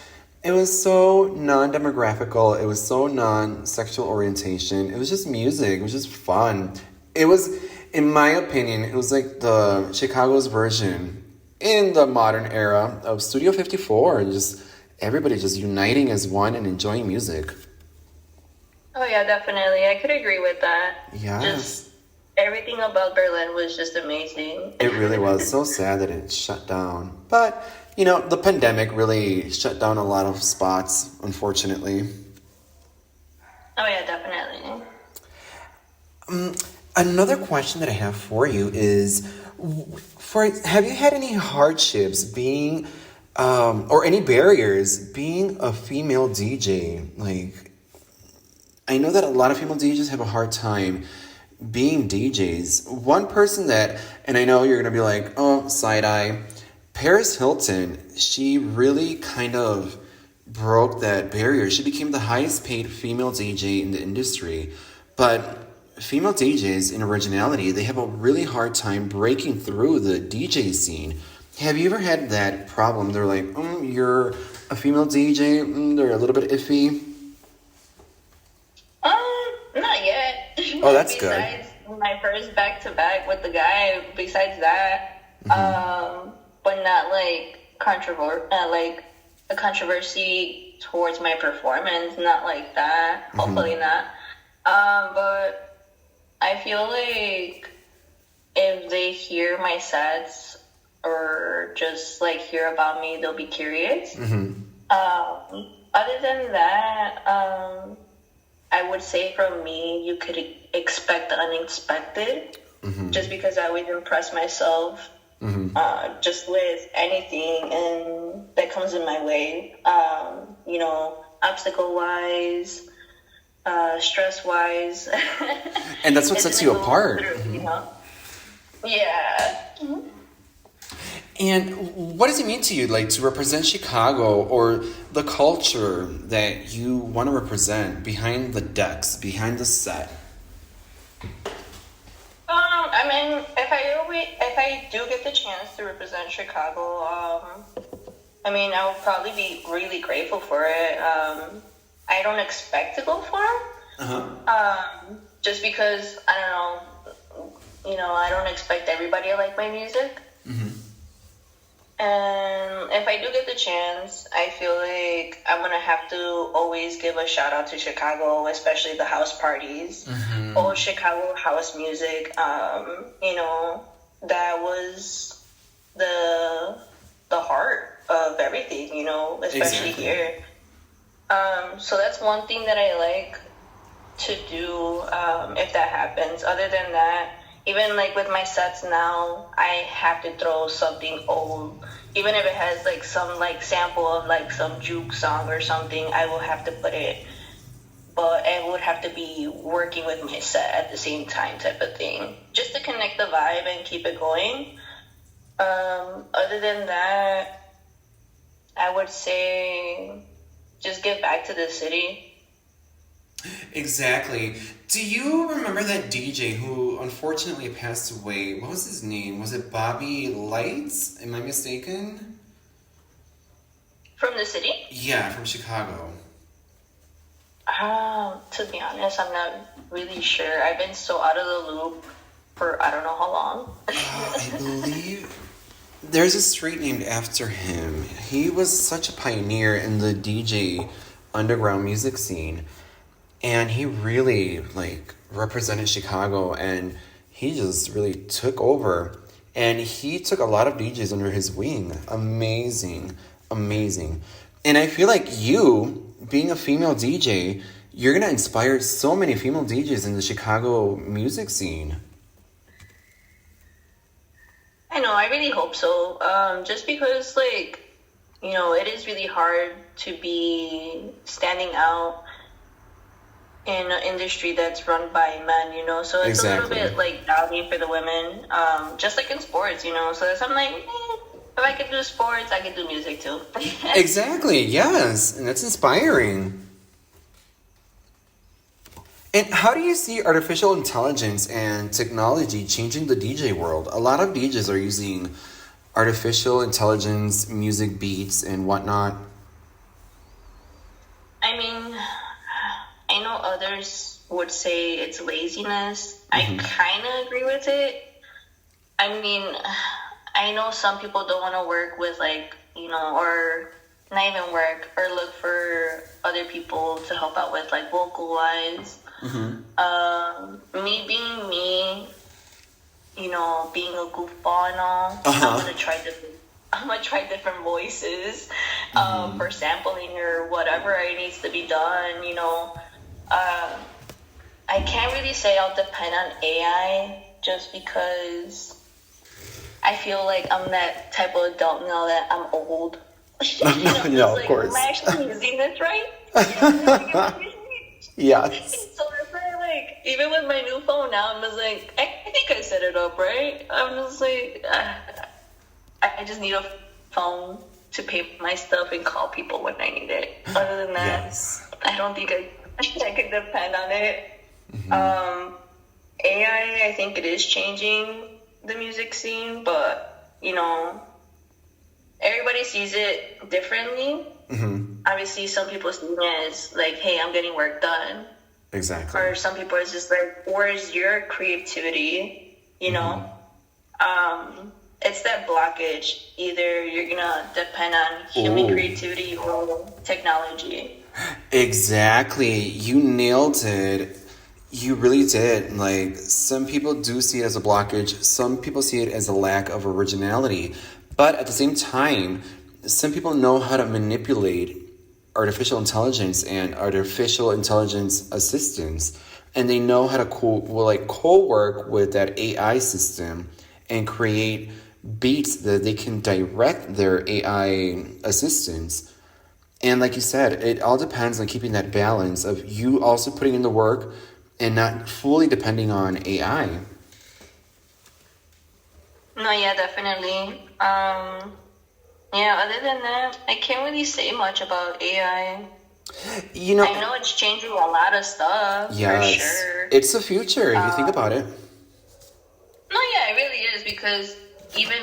so non-demographical. It was so non-sexual orientation. It was just music. It was just fun. It was, in my opinion, it was like the Chicago's version in the modern era of Studio 54. Just everybody just uniting as one and enjoying music. Oh yeah, definitely. I could agree with that. Yes. Just everything about Berlin was just amazing. It really was. So sad that it shut down. But, you know, the pandemic really shut down a lot of spots, unfortunately. Oh yeah, definitely. Another question that I have for you is, have you had any hardships being, or any barriers being a female DJ? Like, I know that a lot of female DJs have a hard time being DJs. One person that, and I know you're going to be like, oh, side eye, Paris Hilton, she really kind of broke that barrier. She became the highest paid female DJ in the industry. But female DJs in originality, they have a really hard time breaking through the DJ scene. Have you ever had that problem? They're like, you're a female DJ, they're a little bit iffy. Not yet. Oh, that's besides my first back-to-back with the guy, besides that, but not like like a controversy towards my performance, not like that. Hopefully not. But I feel like if they hear my sets or just like hear about me, they'll be curious. Other than that, I would say from me, you could expect the unexpected, just because I always impress myself, just with anything and that comes in my way, you know, obstacle-wise, stress-wise. And that's what sets you apart. You know? Yeah. And what does it mean to you, like, to represent Chicago or the culture that you want to represent behind the decks, behind the set? I mean, if I do get the chance to represent Chicago, I mean, I would probably be really grateful for it. I don't expect to go far, just because I don't know, you know, I don't expect everybody to like my music. And if I do get the chance, I feel like I'm going to have to always give a shout out to Chicago, especially the house parties. Old Chicago house music, you know, that was the heart of everything, you know, especially here. So that's one thing that I like to do, if that happens. Other than that, even like with my sets now, I have to throw something old. Even if it has like some like sample of like some juke song or something, I will have to put it. But it would have to be working with my set at the same time type of thing. Just to connect the vibe and keep it going. Other than that, I would say just give back to the city. Exactly. Do you remember that DJ who unfortunately passed away? What was his name? Was it Bobby Lights? Am I mistaken? From the city? Yeah, from Chicago. To be honest, I'm not really sure. I've been so out of the loop for I don't know how long. I believe there's a street named after him. He was such a pioneer in the DJ underground music scene, and he really like represented Chicago, and he just really took over, and he took a lot of DJs under his wing. Amazing, amazing. And I feel like you, being a female DJ, you're gonna inspire so many female DJs in the Chicago music scene. I know, I really hope so. Just because, like, you know, it is really hard to be standing out in an industry that's run by men, you know? So it's a little bit, like, doubting for the women. Just like in sports, you know? So I'm like, if I could do sports, I could do music too. Exactly, yes. And that's inspiring. And how do you see artificial intelligence and technology changing the DJ world? A lot of DJs are using artificial intelligence, music beats, and whatnot. I mean, I know others would say it's laziness. I kind of agree with it. I mean, I know some people don't want to work with, like, you know, or not even work, or look for other people to help out with, like, vocal-wise. Me being me, you know, being a goofball and all, I'm gonna try different voices for sampling or whatever it needs to be done. You know, I can't really say I'll depend on AI just because I feel like I'm that type of adult now that I'm old. You know, yeah, of like, course. am I actually using this right? Yes. So that's why, like, even with my new phone now, I'm just like, I think I set it up right. I'm just like, I just need a phone to pay for my stuff and call people when I need it. Other than that, I don't think I could depend on it. AI, I think it is changing the music scene, but, you know, everybody sees it differently. Obviously, some people see it as like, hey, I'm getting work done. Exactly. Or some people it's just like, where's your creativity? You know? It's that blockage. Either you're going to depend on human creativity or technology. Exactly. You nailed it. You really did. Like, some people do see it as a blockage. Some people see it as a lack of originality. But at the same time, some people know how to manipulate artificial intelligence and artificial intelligence assistants, and they know how to co-work with that AI system and create beats that they can direct their AI assistants. And like you said, it all depends on keeping that balance of you also putting in the work and not fully depending on AI. No, yeah, definitely. Yeah, other than that, I can't really say much about AI. You know, I know it's changing a lot of stuff, for sure. It's the future, if you think about it. No, yeah, it really is, because even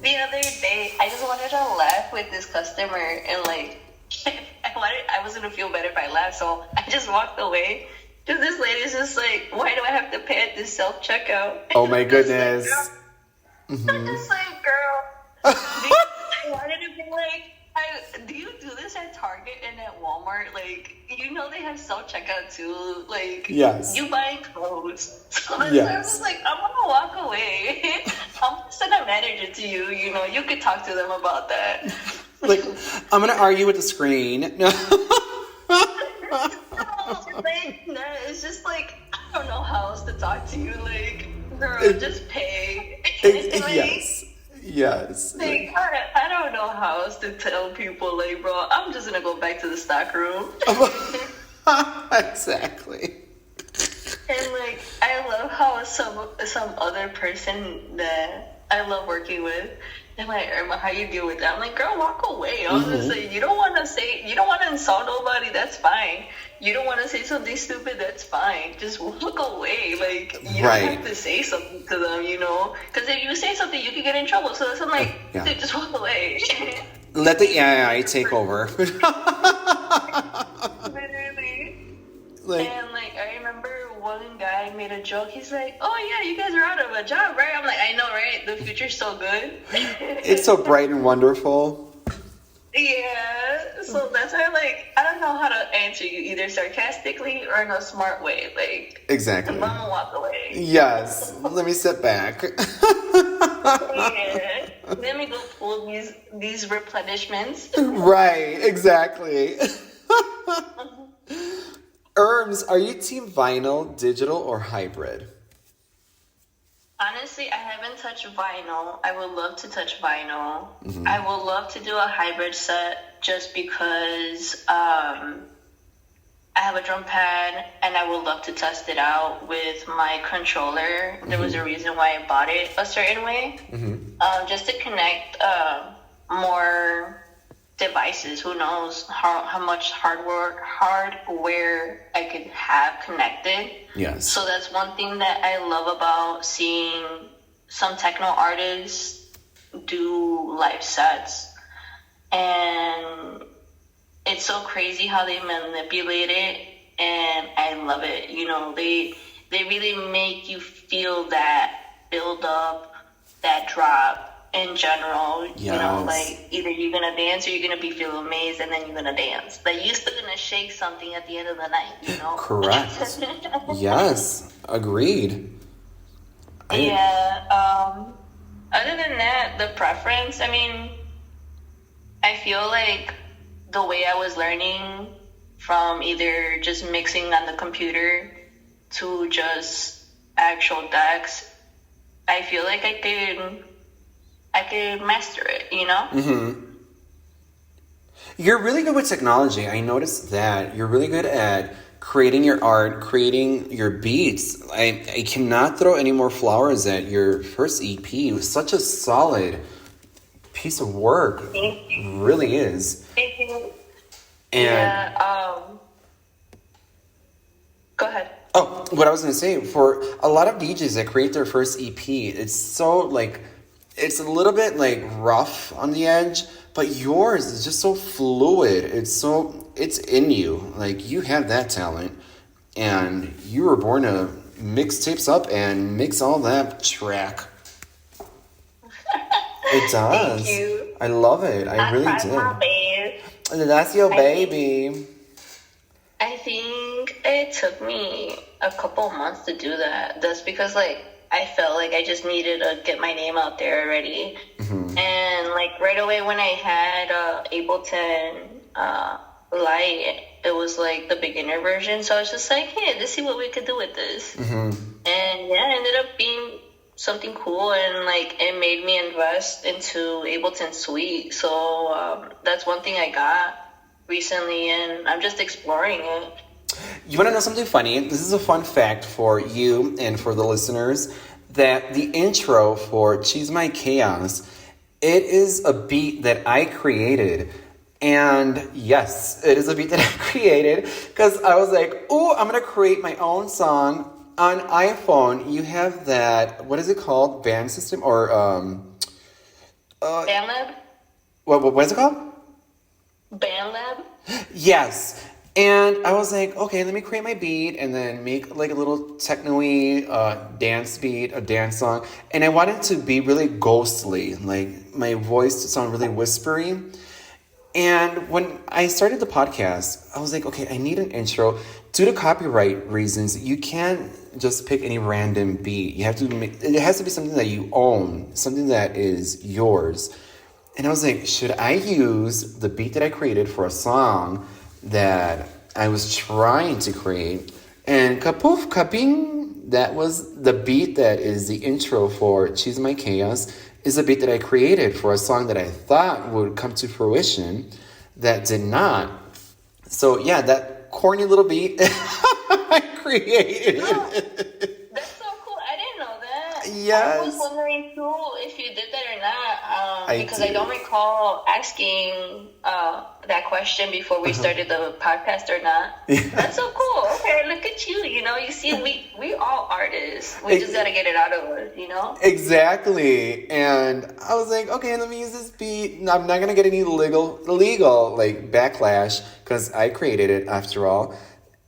the other day, I just wanted to laugh with this customer, and, like, I was going to feel better if I laughed, so I just walked away. Because this lady's just like, why do I have to pay at this self-checkout? Oh, my goodness. I'm just like, girl. I wanted to be like, do you do this at Target and at Walmart? Like, you know they have self-checkout too. Like, you buying clothes. So I was like, I'm going to walk away. I'm going to send a manager to you. You know, you could talk to them about that. Like, I'm going to argue with the screen. No, it's just like, I don't know how else to talk to you. Like, girl, just pay. Yes. Like, I don't know how else to tell people, like, bro, I'm just gonna go back to the stock room. Exactly. And, like, I love how some other person that I love working with, they're like, Irma, how you deal with that? I'm like, girl, walk away. Honestly, you don't want to insult nobody, that's fine. You don't want to say something stupid, that's fine. Just walk away. Like, you don't have to say something to them, you know? Because if you say something, you could get in trouble. So I'm like, dude, just walk away. Let the AI take over. Literally. And like I remember one guy made a joke. He's like, "Oh yeah, you guys are out of a job, right?" I'm like, "I know, right? The future's so good." It's so bright and wonderful. Yeah. So that's why, like, I don't know how to answer you, either sarcastically or in a smart way. Like, Exactly. I'm gonna walk away. Yes. Let me sit back. Yeah. Let me go pull these replenishments. Right. Exactly. Ermmz, are you team vinyl, digital, or hybrid? Honestly, I haven't touched vinyl. I would love to touch vinyl. I would love to do a hybrid set just because I have a drum pad and I would love to test it out with my controller. There was a reason why I bought it a certain way. Just to connect more devices. Who knows how much hardware I could have connected. Yes. So that's one thing that I love about seeing some techno artists do live sets. And it's so crazy how they manipulate it, and I love it. You know, they really make you feel that build up, that drop. In general, yes. You know, like either you're gonna dance or you're gonna be feel amazed and then you're gonna dance. Like you're still gonna shake something at the end of the night, you know? Correct. Yes, agreed. Yeah. Other than that, the preference, I mean, I feel like the way I was learning from either just mixing on the computer to just actual decks, I feel like I could master it, you know? You're really good with technology. I noticed that. You're really good at creating your art, creating your beats. I cannot throw any more flowers at your first EP. It was such a solid piece of work. Thank you. It really is. Thank you. And go ahead. Oh, what I was going to say, for a lot of DJs that create their first EP, it's so like... It's a little bit like rough on the edge, but yours is just so fluid. It's in you. Like you have that talent, and you were born to mix tapes up and mix all that track. It does. Thank you. I love it. I really That's did. my babe. That's your baby. I think it took me a couple months to do that. That's because like I felt like I just needed to get my name out there already. And like right away when I had Ableton Lite, it was like the beginner version. So I was just like, hey, let's see what we could do with this. And yeah, it ended up being something cool, and like it made me invest into Ableton Suite. So that's one thing I got recently, and I'm just exploring it. You want to know something funny? This is a fun fact for you and for the listeners, that the intro for Chisma y Chaos, it is a beat that I created. And yes, it is a beat that I created because I was like, oh, I'm going to create my own song. On iPhone, you have that, what is it called? Band system or... BandLab? What is it called? BandLab? Yes. And I was like, okay, let me create my beat and then make like a little techno-y dance beat, a dance song. And I wanted to be really ghostly, like my voice to sound really whispery. And when I started the podcast, I was like, okay, I need an intro. Due to copyright reasons, you can't just pick any random beat. You have to it has to be something that you own, something that is yours. And I was like, should I use the beat that I created for a song that I was trying to create? And kapoof, kaping, that was the beat that is the intro for Chisma y Chaos, is a beat that I created for a song that I thought would come to fruition that did not. So yeah, that corny little beat I created. Oh, that's so cool. I didn't know that. Yes. I was wondering too if you did that or not, because did. I don't recall asking that question before we started the podcast or not. Yeah. That's so cool. Okay, look at you. You know, you see, we all artists. We just gotta get it out of us. You know. Exactly. And I was like, okay, let me use this beat. I'm not gonna get any legal like backlash because I created it after all.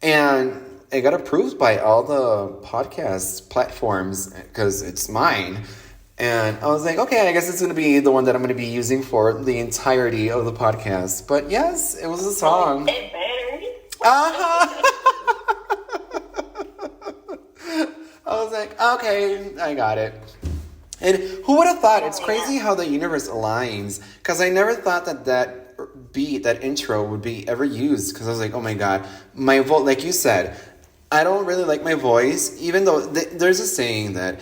And it got approved by all the podcast platforms because it's mine. And I was like, okay, I guess it's going to be the one that I'm going to be using for the entirety of the podcast. But yes, it was a song. It better. Uh-huh. I was like, okay, I got it. And who would have thought? It's crazy how the universe aligns. Because I never thought that beat, that intro would be ever used. Because I was like, oh my God, my voice, like you said, I don't really like my voice. Even though there's a saying that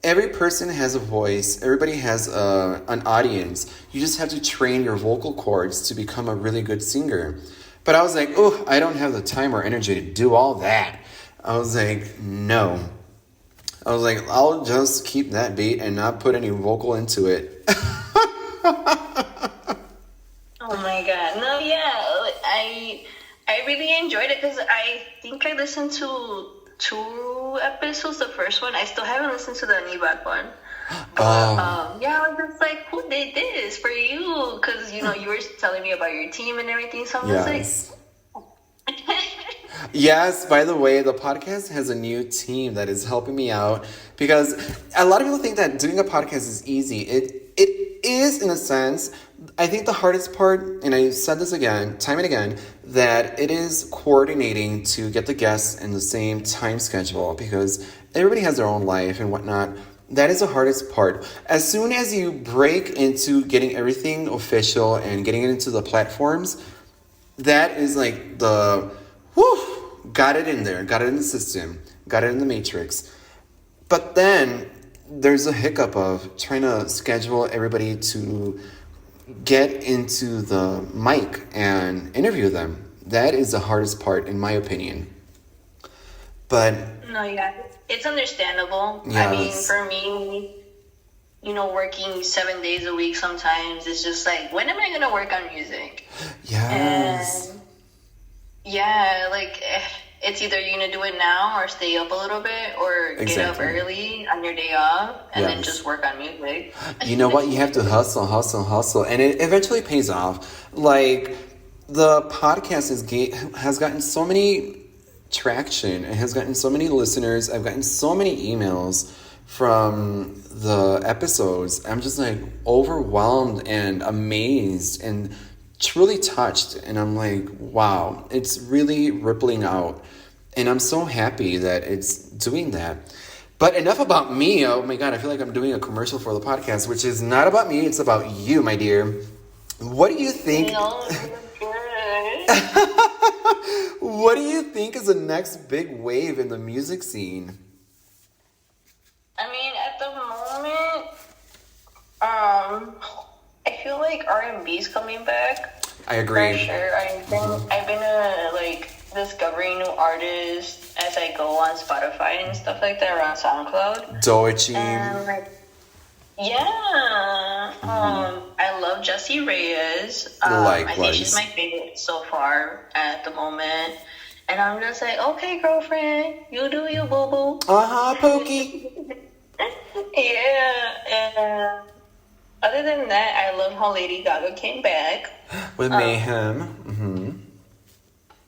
every person has a voice. Everybody has an audience. You just have to train your vocal cords to become a really good singer. But I was like, oh, I don't have the time or energy to do all that. I was like, no. I was like, I'll just keep that beat and not put any vocal into it. Oh my God. No, yeah. I really enjoyed it because I think I listened to 2 episodes. The first one, I still haven't listened to the Anibak one. But, yeah, I was just like, who did this for you? Because, you were telling me about your team and everything. So I'm just like... Yes, by the way, the podcast has a new team that is helping me out because a lot of people think that doing a podcast is easy. It is in a sense. I think the hardest part, and I said this again, time and again, that it is coordinating to get the guests in the same time schedule because everybody has their own life and whatnot. That is the hardest part. As soon as you break into getting everything official and getting it into the platforms, that is like the... got it in there, got it in the system, got it in the matrix. But then there's a hiccup of trying to schedule everybody to get into the mic and interview them. That is the hardest part, in my opinion. But... No, yeah, it's understandable. Yes. I mean, for me, working 7 days a week sometimes, it's just like, when am I going to work on music? Yes. And yeah, like, it's either you're going to do it now or stay up a little bit or get up early on your day off and then just work on music. You know what? You have to hustle. And it eventually pays off. Like, the podcast has gotten so many traction. It has gotten so many listeners. I've gotten so many emails from the episodes. I'm just, like, overwhelmed and amazed and truly touched, and I'm like, wow, it's really rippling out, and I'm so happy that it's doing that. But enough about me. Oh my God, I feel like I'm doing a commercial for the podcast, which is not about me, it's about you, my dear. What do you think? No, you're good. What do you think is the next big wave in the music scene? I mean, at the moment, I feel like R&B is coming back. I agree. For sure. I've been discovering new artists as I go on Spotify and stuff like that, around SoundCloud. Doichi. And I love Jessie Reyes. Likewise. I think she's my favorite so far at the moment. And I'm just like, okay, girlfriend, you do you, boo-boo. Pokey. Yeah, and other than that, I love how Lady Gaga came back. With Mayhem.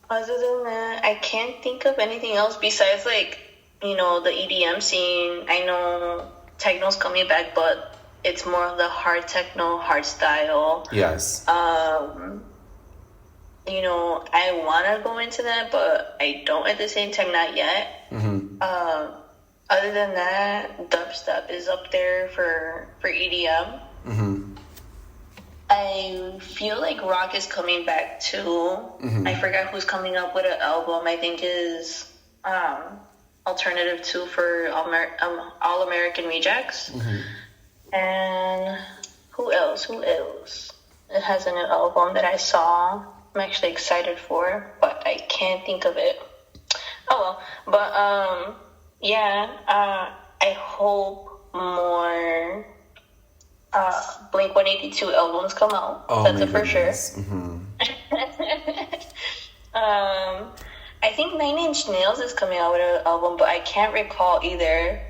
Other than that, I can't think of anything else besides, like, the EDM scene. I know techno's coming back, but it's more of the hard techno, hard style. Yes. I want to go into that, but I don't at the same time, not yet. Other than that, dubstep is up there for EDM. I feel like rock is coming back too. I forgot who's coming up with an album. I think is Alternative 2 for All American Rejects. And who else? It has a new album that I saw. I'm actually excited for, but I can't think of it. Oh well, but I hope more Blink 182 albums come out. Oh, that's for sure. I think 9 Inch Nails is coming out with an album, but I can't recall either.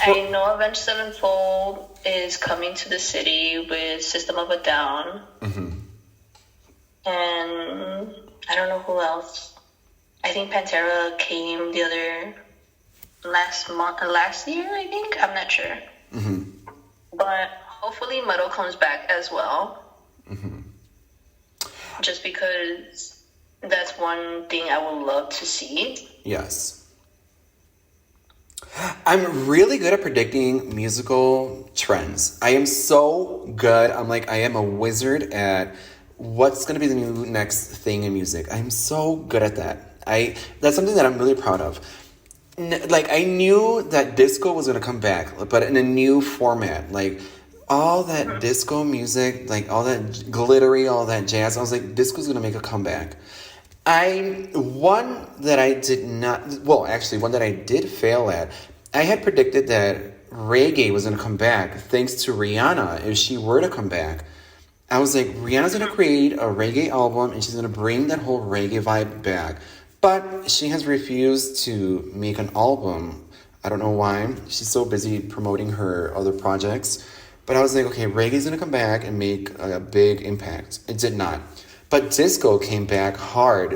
I know Avenged Sevenfold is coming to the city with System of a Down. And I don't know who else. I think Pantera came the other last year, I think. I'm not sure. Mm-hmm. But hopefully metal comes back as well. Mm-hmm. Just because that's one thing I would love to see. Yes. I'm really good at predicting musical trends. I am so good. I am a wizard at what's going to be the new next thing in music. I'm so good at that. That's something that I'm really proud of. I knew that disco was going to come back, but in a new format. All that disco music, all that glittery, all that jazz. I was like, disco's going to make a comeback. One that I did fail at. I had predicted that reggae was going to come back thanks to Rihanna if she were to come back. I was like, Rihanna's going to create a reggae album and she's going to bring that whole reggae vibe back. But she has refused to make an album. I don't know why. She's so busy promoting her other projects. But I was like, okay, reggae's going to come back and make a big impact. It did not. But disco came back hard.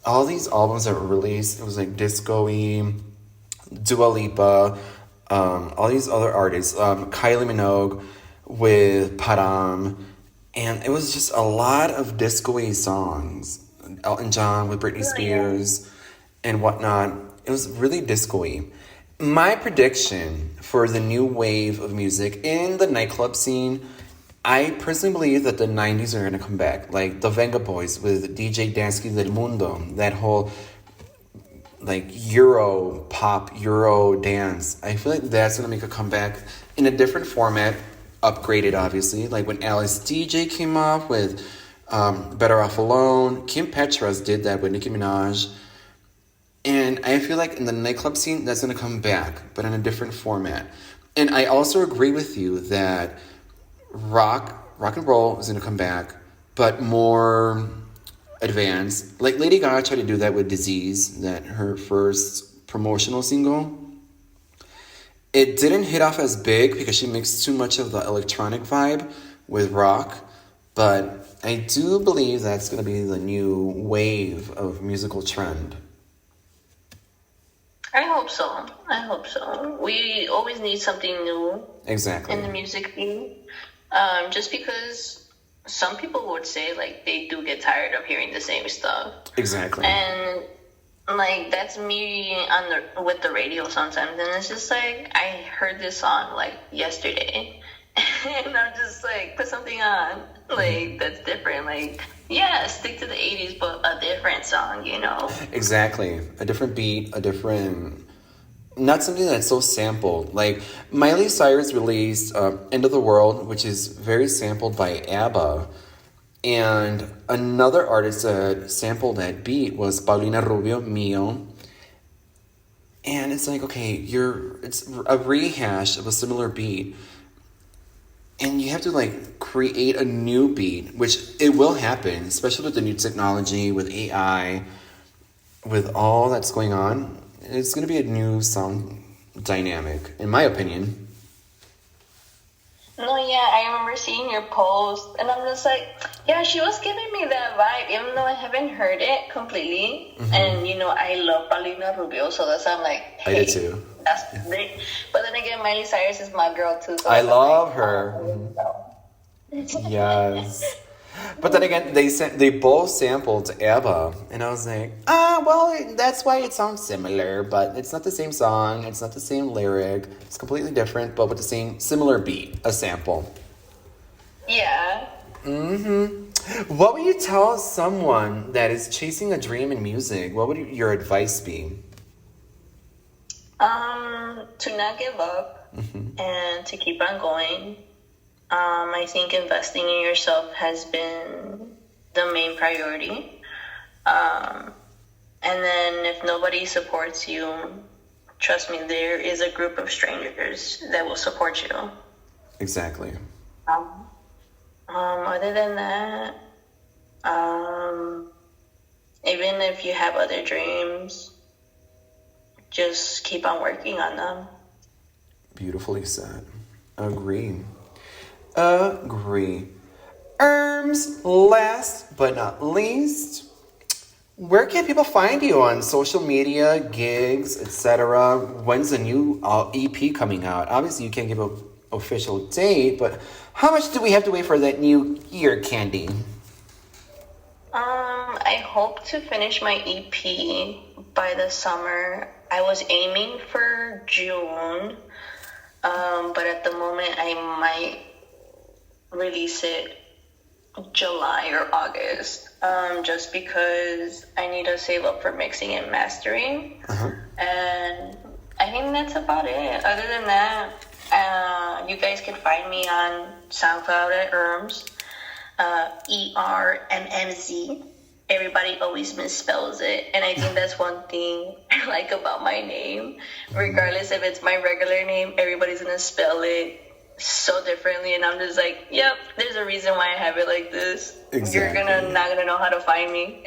All these albums that were released, it was disco-y, Dua Lipa, all these other artists, Kylie Minogue with Param, and it was just a lot of disco-y songs. Elton John with Britney Spears and whatnot. It was really disco-y. My prediction for the new wave of music in the nightclub scene, I personally believe that the 90s are going to come back. The Venga Boys with DJ Dansky del Mundo. That whole, Euro pop, Euro dance. I feel like that's going to make a comeback in a different format. Upgraded, obviously. When Alice DJ came off with Better Off Alone. Kim Petras did that with Nicki Minaj. And I feel like in the nightclub scene, that's going to come back, but in a different format. And I also agree with you that rock and roll is going to come back, but more advanced. Lady Gaga tried to do that with Disease, that her first promotional single. It didn't hit off as big because she mixed too much of the electronic vibe with rock, but I do believe that's going to be the new wave of musical trend. I hope so. We always need something new. Exactly. In the music scene. Just because some people would say they do get tired of hearing the same stuff. Exactly. And that's me with the radio sometimes, and it's just I heard this song yesterday, and I'm just put something on that's different. Stick to the 80s, but a different song, Exactly. A different beat, not something that's so sampled. Miley Cyrus released End of the World, which is very sampled by ABBA. And another artist that sampled that beat was Paulina Rubio, Mio. And it's it's a rehash of a similar beat. And you have to create a new beat, which it will happen, especially with the new technology, with AI, with all that's going on. It's going to be a new sound dynamic, in my opinion. No, yeah, I remember seeing your post, and I'm just yeah, she was giving me that vibe, even though I haven't heard it completely. Mm-hmm. And, I love Paulina Rubio, so that's why I'm hey, I did too. That's great. But then again, Miley Cyrus is my girl too. So I love her. Yes. But then again, they both sampled ABBA, and I was well, that's why it sounds similar, but it's not the same song, it's not the same lyric, it's completely different, but with the similar beat, a sample. Yeah. Mm-hmm. What would you tell someone that is chasing a dream in music? What would your advice be? To not give up, and to keep on going. I think investing in yourself has been the main priority. And then if nobody supports you, trust me, there is a group of strangers that will support you. Exactly. Other than that, even if you have other dreams, just keep on working on them. Beautifully said. Agree. Ermmz, last but not least, Where can people find you on social media, gigs, etc.? When's the new EP coming out? Obviously, you can't give an official date, but how much do we have to wait for that new year, Candy? I hope to finish my EP by the summer. I was aiming for June, but at the moment I might release it July or August, just because I need to save up for mixing and mastering. And I think that's about it. Other than that, you guys can find me on SoundCloud at Ermmz, Ermmz. Everybody always misspells it, and I think that's one thing I like about my name. Regardless if it's my regular name, everybody's gonna spell it so differently, and I'm just like, yep, there's a reason why I have it like this. Exactly. You're not gonna know how to find me.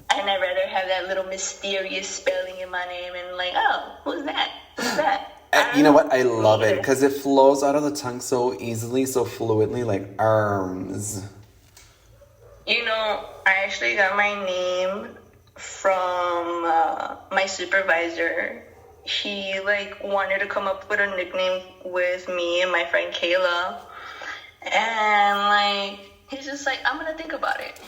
And I'd rather have that little mysterious spelling in my name and like, oh, who's that? Who's that? You know what? I love it because it flows out of the tongue so easily, so fluently, like Ermmz. You know, I actually got my name from my supervisor. He wanted to come up with a nickname with me and my friend Kayla, and he's just like, I'm gonna think about it.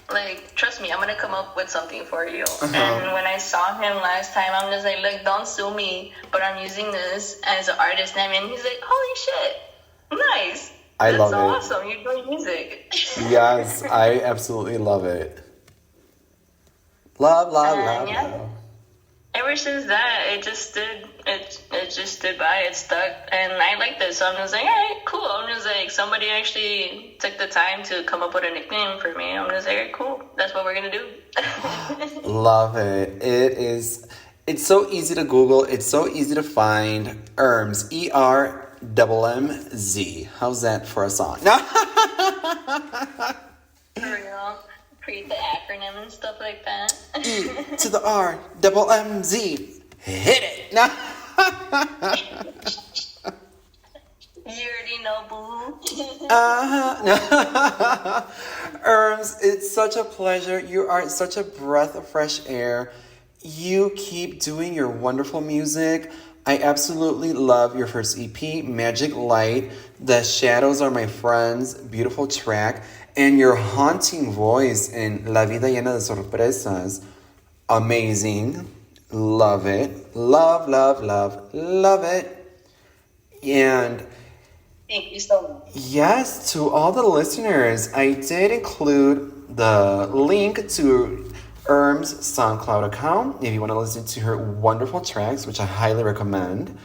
Trust me, I'm gonna come up with something for you. And when I saw him last time, I'm just like, look, don't sue me, but I'm using this as an artist name. And he's like, holy shit, nice. I love That's so awesome. You're doing music. Yes, I absolutely love it. Love. Ever since that, it just stood by, it stuck, and I like this. So I'm just like, all right, cool. I'm just like, somebody actually took the time to come up with a nickname for me. I'm just like, all right, cool. That's what we're gonna do. Love it. It's so easy to Google. It's so easy to find. Ermmz, Ermmz. How's that for a song? For real. Create the acronym and stuff like that. E to the RMMZ. Hit it. You already know, boo. Ermmz, it's such a pleasure. You are such a breath of fresh air. You keep doing your wonderful music. I absolutely love your first EP, Magic Light. The Shadows Are My Friends, beautiful track. And your haunting voice in La Vida Llena de Sorpresas, amazing. Love it. Love it. And thank you so much. yes, to all the listeners, I did include the link to Ermmz SoundCloud account if you want to listen to her wonderful tracks, which I highly recommend.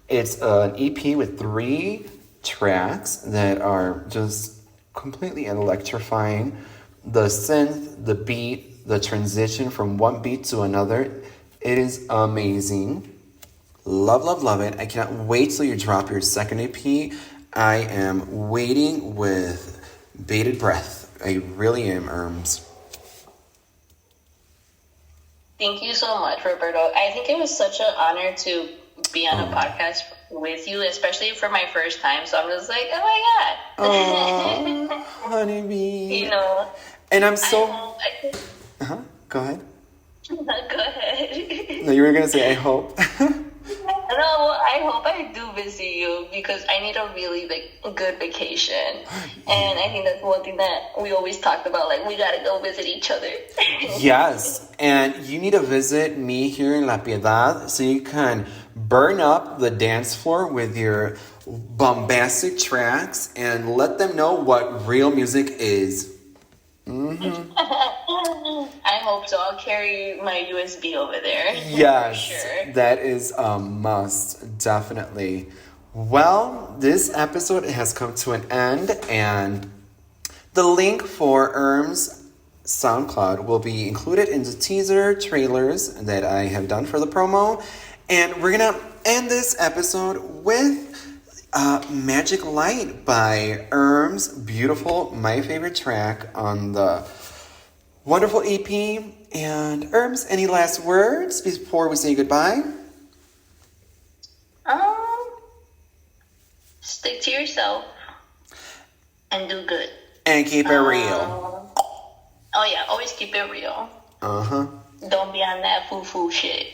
It's an EP with 3 tracks that are just completely electrifying. The synth, the beat, the transition from one beat to another, it is amazing. Love it. I cannot wait till you drop your second EP. I am waiting with bated breath. I really am, Ermmz. Thank you so much, Roberto. I think it was such an honor to be on a podcast with you, especially for my first time. So I'm just like, oh my god. Oh, honeybee. You know. And I'm so... Go ahead. Go ahead. No, you were going to say, I hope. No, I hope I do visit you because I need a really good vacation. And I think that's one thing that we always talked about. We got to go visit each other. Yes. And you need to visit me here in La Piedad so you can burn up the dance floor with your bombastic tracks and let them know what real music is. Mm-hmm. I hope so. I'll carry my USB over there. Yes, sure. That is a must, definitely. Well, this episode has come to an end, and the link for Ermmz SoundCloud will be included in the teaser trailers that I have done for the promo. And we're going to end this episode with Magic Light by Ermmz. Beautiful, my favorite track on the wonderful EP. And Ermmz, any last words before we say goodbye? Stick to yourself and do good. And keep it real. Oh yeah, always keep it real. Don't be on that foo-foo shit.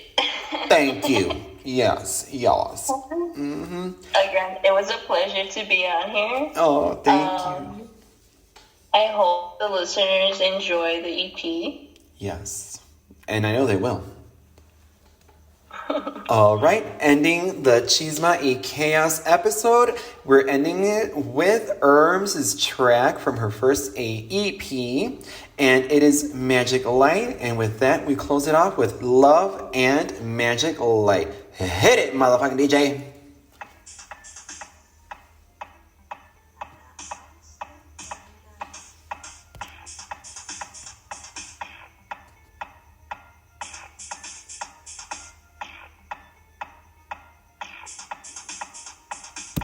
Thank you. Yes. Again, it was a pleasure to be on here. Oh, thank you. I hope the listeners enjoy the EP. Yes. And I know they will. All right, ending the Chisma y Chaos episode. We're ending it with Ermmz' track from her first EP, and it is Magic Light. And with that, we close it off with Love and Magic Light. Hit it, motherfucking DJ.